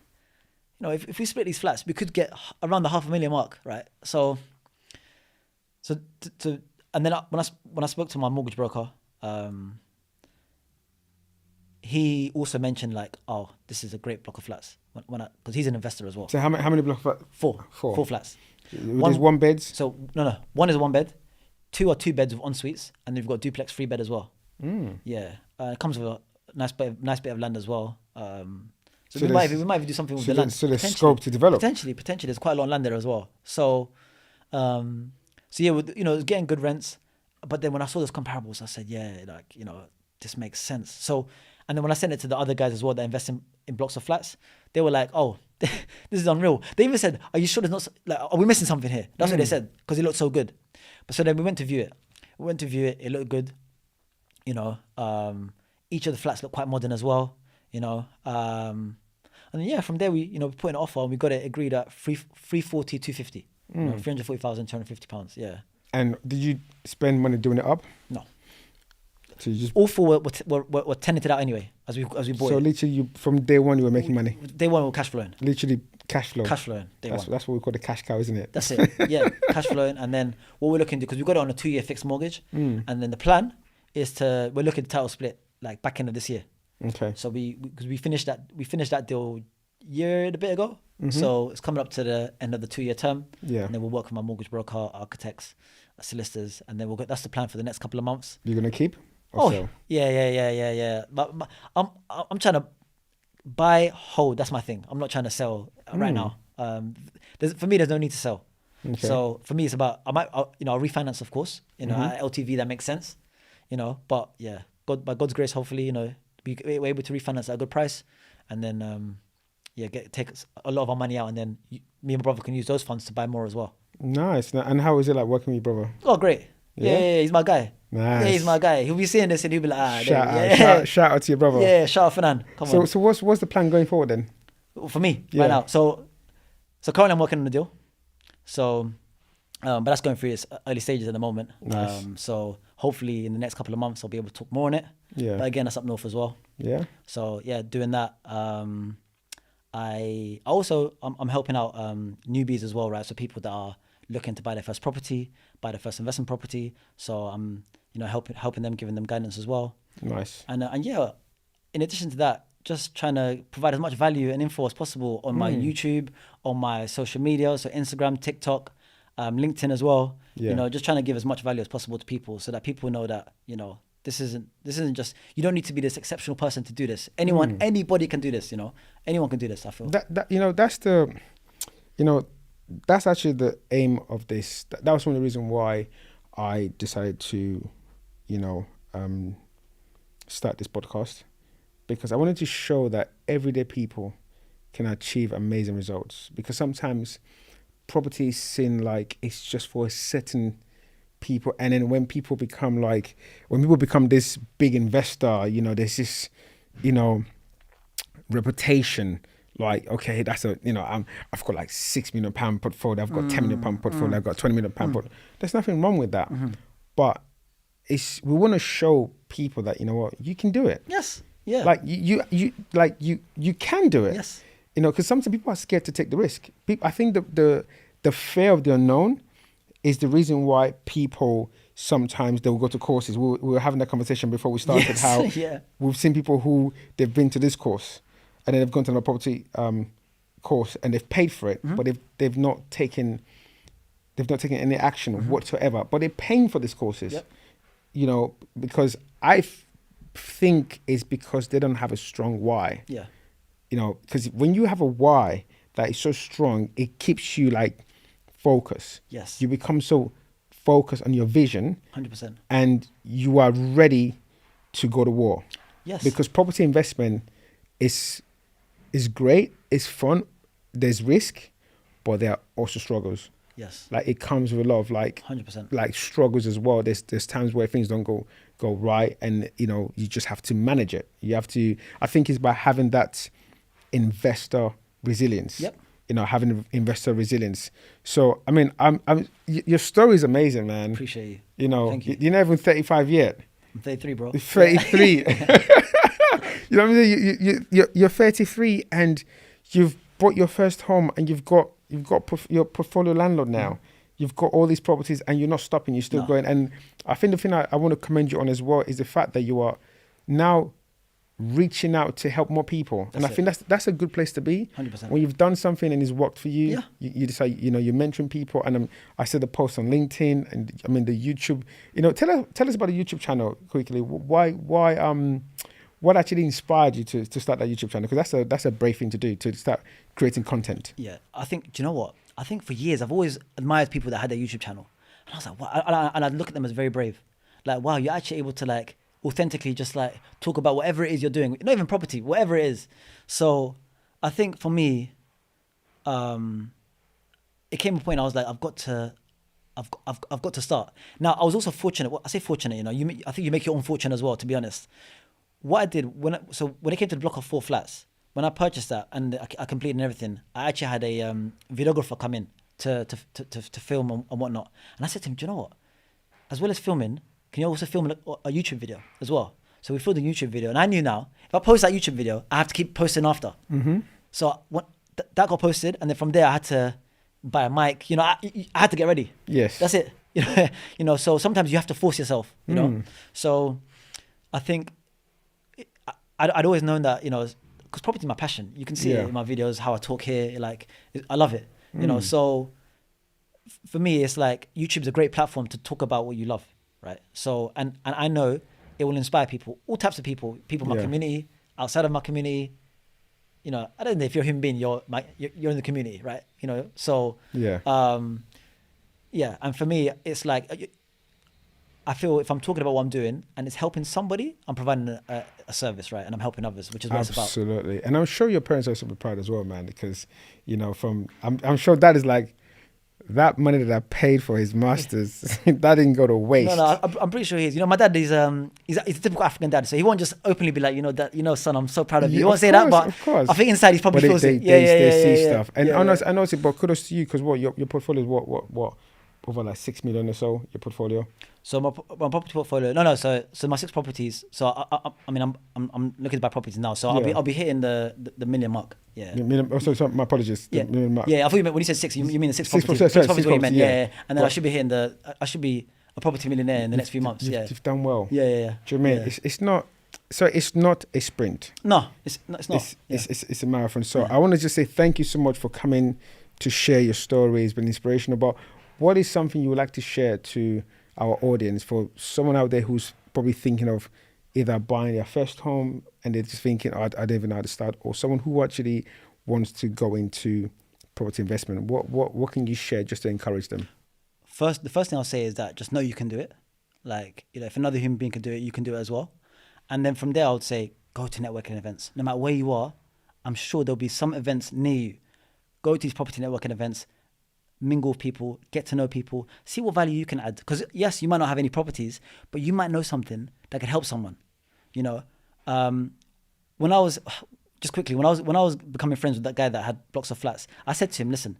if we split these flats, we could get around the $500,000 mark, right? So and then when I spoke to my mortgage broker, he also mentioned, like, oh, this is a great block of flats, because he's an investor as well. So how many blocks of flats? Four flats. There's one beds? So no, one is one bed, two are two beds with en suites, and then we've got duplex 3 bed as well. Yeah, it comes with a nice bit of land as well. So we might even do something with the land. So there's scope to develop. Potentially, there's quite a lot of land there as well. So, yeah, it's getting good rents. But then when I saw those comparables, I said, yeah, like, this makes sense. So, and then when I sent it to the other guys as well that invest in blocks of flats, they were like, oh, this is unreal. They even said, are you sure there's not, like, are we missing something here? That's what they said, because it looked so good. But so then we went to view it. It looked good. Each of the flats looked quite modern as well. And then, yeah, from there we put in an offer and we got it agreed at 340, 250. 340,000, £250. Yeah. And did you spend money doing it up? No. So you just all four were tenanted out anyway as we bought it. So literally, from day one, you were making money. Day one, we were cash flowing. Literally cash flow. Cash flowing. That's what we call the cash cow, isn't it? That's it. Yeah, cash flowing. And then what we're looking to do, because we got it on a 2-year fixed mortgage, and then the plan is we're looking to title split like back end of this year. Okay. So because we finished that deal year and a bit ago. So it's coming up to the end of the 2-year term. Yeah. And then we'll work with my mortgage broker, architects, solicitors, and then that's the plan for the next couple of months. You're gonna keep? Sell? Yeah. But I'm trying to buy, hold. That's my thing. I'm not trying to sell right now. For me, there's no need to sell. Okay. So for me, it's about I'll refinance, of course. At LTV, that makes sense. But yeah, by God's grace, hopefully, we're able to refinance at a good price, and then take a lot of our money out, and then me and my brother can use those funds to buy more as well. Nice. And how is it like working with your brother? Oh, great. Yeah, he's my guy. Nice. Yeah, he's my guy. He'll be seeing this and he'll be like, ah, Shout there, out, yeah, shout out to your brother. yeah, shout out Fernand. Come on. So what's the plan going forward then? For me, Yeah. right now. So currently I'm working on the deal. So, but that's going through its early stages at the moment. Nice. So hopefully in the next couple of months I'll be able to talk more on it. Yeah. But again, that's up north as well. Yeah. So yeah, doing that. I also I'm helping out newbies as well, right? So people that are looking to buy their first property, buy their first investment property. So I'm helping them, giving them guidance as well. Nice. And yeah, in addition to that, just trying to provide as much value and info as possible on my YouTube, on my social media, so Instagram, TikTok, LinkedIn as well. Yeah. Just trying to give as much value as possible to people so that people know that, this isn't just, you don't need to be this exceptional person to do this. Anybody can do this, anyone can do this, I feel. That's actually the aim of this. That was one of the reasons why I decided to, start this podcast, because I wanted to show that everyday people can achieve amazing results. Because sometimes property is seen like it's just for a certain people, and then when people become this big investor, there's this, reputation. Like, okay, that's I've got like £6 million portfolio, I've got £10 million portfolio, I've got £20 million portfolio. There's nothing wrong with that, but we want to show people that you can do it. Yes, yeah. Like you can do it. Yes. Because sometimes people are scared to take the risk. I think the fear of the unknown is the reason why people sometimes they'll go to courses. We were having a conversation before we started. Yes, how yeah. We've seen people who they've been to this course and then they've gone to another property course and they've paid for it, but they've not taken any action whatsoever. But they're paying for these courses, because I think it's because they don't have a strong why. Yeah. Because when you have a why that is so strong, it keeps you like focused. Yes. You become so focused on your vision, 100%. and you are ready to go to war. Yes. Because property investment is great, it's fun, there's risk, but there are also struggles. Yes. Like it comes with a lot of 100%. like struggles as well. There's times where things don't go right, and you just have to manage it. You have to. I think it's by having that investor resilience. Yep. Having investor resilience. So I mean, your story is amazing, man. Appreciate you. Thank you. You're not even 35 yet. I'm 33, bro. 33. You know what I mean? You're 33 and you've bought your first home and you've got your portfolio landlord now. You've got all these properties and you're not stopping. You're still going. And I think the thing I want to commend you on as well is the fact that you are now reaching out to help more people. And I think that's a good place to be. 100%. When you've done something and it's worked for you, you decide, you're mentoring people. And I said the post on LinkedIn and I mean the YouTube. Tell us about the YouTube channel quickly. What actually inspired you to start that YouTube channel? Because that's a brave thing to do, to start creating content. Yeah, I think, do you know what? I think for years I've always admired people that had their YouTube channel, and I was like, wow. And I'd look at them as very brave. Like, wow, you're actually able to like authentically just like talk about whatever it is you're doing, not even property, whatever it is. So I think for me, it came a point I was like, I've got to start. Now I was also fortunate. I say fortunate, I think you make your own fortune as well. To be honest, what I did when it came to the block of 4 flats, when I purchased that and I completed and everything, I actually had a videographer come in to film and whatnot. And I said to him, do you know what? As well as filming, can you also film a YouTube video as well? So we filmed a YouTube video, and I knew now if I post that YouTube video, I have to keep posting after. Mm-hmm. So that got posted, and then from there I had to buy a mic. I had to get ready. Yes, that's it. So sometimes you have to force yourself. So I think I'd always known that because property is my passion. You can see it in my videos, how I talk here. Like I love it. So for me, it's like YouTube's a great platform to talk about what you love. Right. So, and I know it will inspire people, all types of people in my community, outside of my community. I don't know if you're a human being, you're in the community, right? So, and for me, it's like, I feel if I'm talking about what I'm doing and it's helping somebody, I'm providing a service, right? And I'm helping others, which is what it's about. Absolutely. And I'm sure your parents are super proud as well, man, because, I'm sure that is like that money that I paid for his masters, that didn't go to waste. No, I'm pretty sure he is. You know, my dad is he's a typical African dad, so he won't just openly be like, you know, that, you know, son, I'm so proud of you. He won't say that, but of course. I think inside he probably But feels it. they see Yeah. stuff. And Yeah, honestly, but kudos to you, because your portfolio is what over like 6 million or so, your portfolio. So my property portfolio, no. So my 6 properties. So I mean, I'm looking to buy properties now. So Yeah. I'll be hitting the million mark. Yeah. So my apologies. Yeah. Million mark. Yeah. I thought you meant when you said 6, you mean the 6 properties. Sorry, 6 properties. What you meant? properties, Yeah. And then But- I should be hitting I should be a property millionaire in the next few months. Yeah. You've done well. Yeah. Do you know what I mean? Yeah. It's not. So it's not a sprint. No, it's not. It's a marathon. So I want to just say thank you so much for coming to share your story. It's been inspirational. But what is something you would like to share to our audience, for someone out there who's probably thinking of either buying their first home and they're just thinking, I don't even know how to start, or someone who actually wants to go into property investment? What can you share just to encourage them? The first thing I'll say is that just know you can do it. Like, you know, if another human being can do it, you can do it as well. And then from there, I would say go to networking events. No matter where you are, I'm sure there'll be some events near you. Go to these property networking events, mingle with people, get to know people, see what value you can add. Because yes, you might not have any properties, but you might know something that could help someone. You know, when I was becoming friends with that guy that had blocks of flats, I said to him, listen,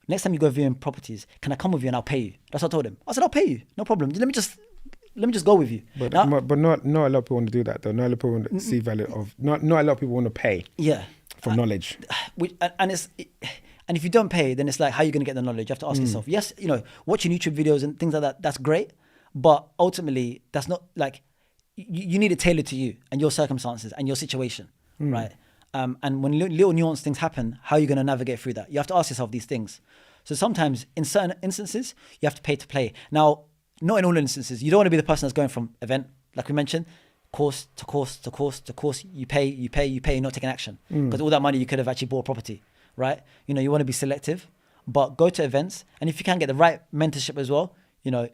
next time you go viewing properties, can I come with you and I'll pay you? That's what I told him. I said, I'll pay you, no problem. Let me just go with you. But Now, not a lot of people want to do that though. Not a lot of people want to see value of. Not a lot of people want to pay yeah. for knowledge. And if you don't pay, then it's like, how are you going to get the knowledge? You have to ask yourself. Yes, you know, watching YouTube videos and things like that, that's great. But ultimately, that's not like, you need it tailored to you and your circumstances and your situation, right? And when little nuanced things happen, how are you going to navigate through that? You have to ask yourself these things. So sometimes, in certain instances, you have to pay to play. Now, not in all instances. You don't want to be the person that's going from event, like we mentioned, course to course to course to course. You pay, you're not taking action. Because all that money you could have actually bought a property, right? You know, you want to be selective, but go to events. And if you can get the right mentorship as well, you know,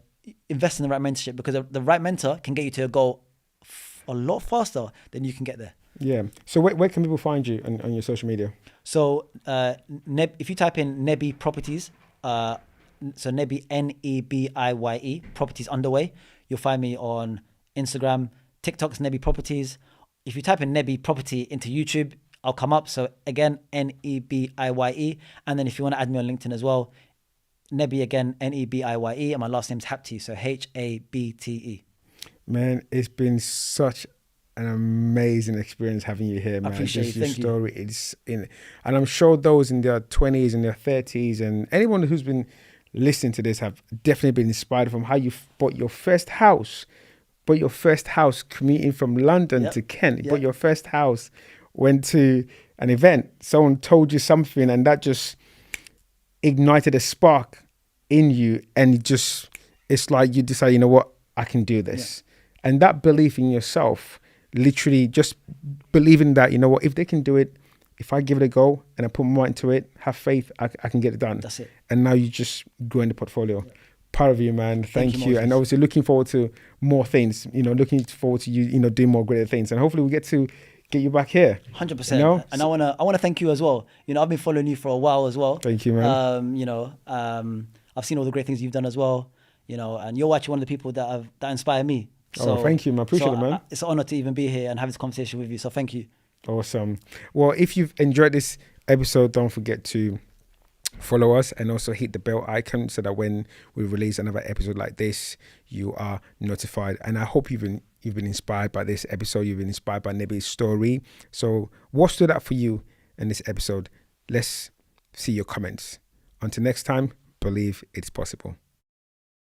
invest in the right mentorship, because the right mentor can get you to a goal a lot faster than you can get there. Yeah. So where can people find you on your social media? So if you type in Nebi Properties, so Nebi, Nebie, Properties Underway, you'll find me on Instagram. TikTok's Nebi Properties. If you type in Nebi Property into YouTube, I'll come up. So again, Nebie. And then if you want to add me on LinkedIn as well, Nebi again, Nebie. And my last name's Habte, so Habte. Man, it's been such an amazing experience having you here, man. I appreciate Just it. your Thank you. story is in, and I'm sure those in their 20s and their 30s and anyone who's been listening to this have definitely been inspired from how you bought your first house. Bought your first house commuting from London to Kent. Bought your first house, went to an event. Someone told you something, and that just ignited a spark in you, and it's like you decide, you know what, I can do this. And that belief in yourself, literally just believing that, you know what, if they can do it, if I give it a go and I put my mind into it, have faith, I can get it done. That's it. And now you just grow in the portfolio. Proud of you, man. Thank you. Moses. And obviously looking forward to more things, you know, looking forward to you, doing more greater things. And hopefully we get to get you back here. 100%. You know? And I wanna thank you as well. You know, I've been following you for a while as well. Thank you, man. You know, I've seen all the great things you've done as well. You know, and you're actually one of the people that inspire me. So, thank you, man. I appreciate it, man. It's an honor to even be here and have this conversation with you. So thank you. Awesome. Well, if you've enjoyed this episode, don't forget to follow us and also hit the bell icon so that when we release another episode like this, you are notified. And I hope you've been inspired by this episode. You've been inspired by Nebi's story. So what stood out for you in this episode? Let's see your comments. Until next time, believe it's possible.